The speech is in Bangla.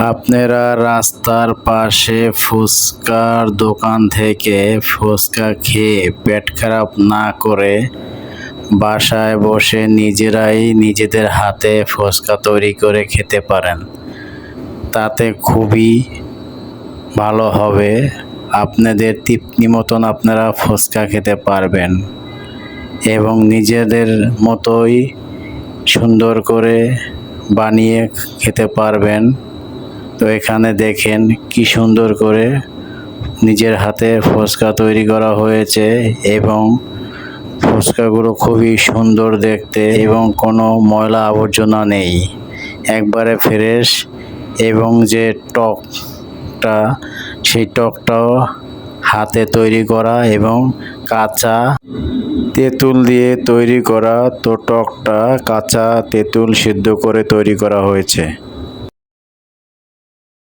আপনারা রাস্তার পাশে ফুচকার দোকান থেকে ফুচকা খেয়ে পেট খারাপ না করে বাসায় বসে নিজেরাই নিজেদের হাতে ফুচকা তৈরি করে খেতে পারেন। তাতে খুবই ভালো হবে। আপনাদের তৃপ্তি মতন আপনারা ফুচকা খেতে পারবেন এবং নিজেদের মতোই সুন্দর করে বানিয়ে খেতে পারবেন। তো এখানে দেখেন কি সুন্দর করে নিজের হাতে ফুচকা তৈরি করা হয়েছে এবং ফুচকাগুলো খুবই সুন্দর দেখতে এবং কোনো ময়লা আবর্জনা নেই, একবারে ফ্রেশ। এবং যে টকটা, সেই টকটাও হাতে তৈরি করা এবং কাঁচা তেঁতুল দিয়ে তৈরি করা। তো টকটা কাঁচা তেঁতুল সিদ্ধ করে তৈরি করা হয়েছে।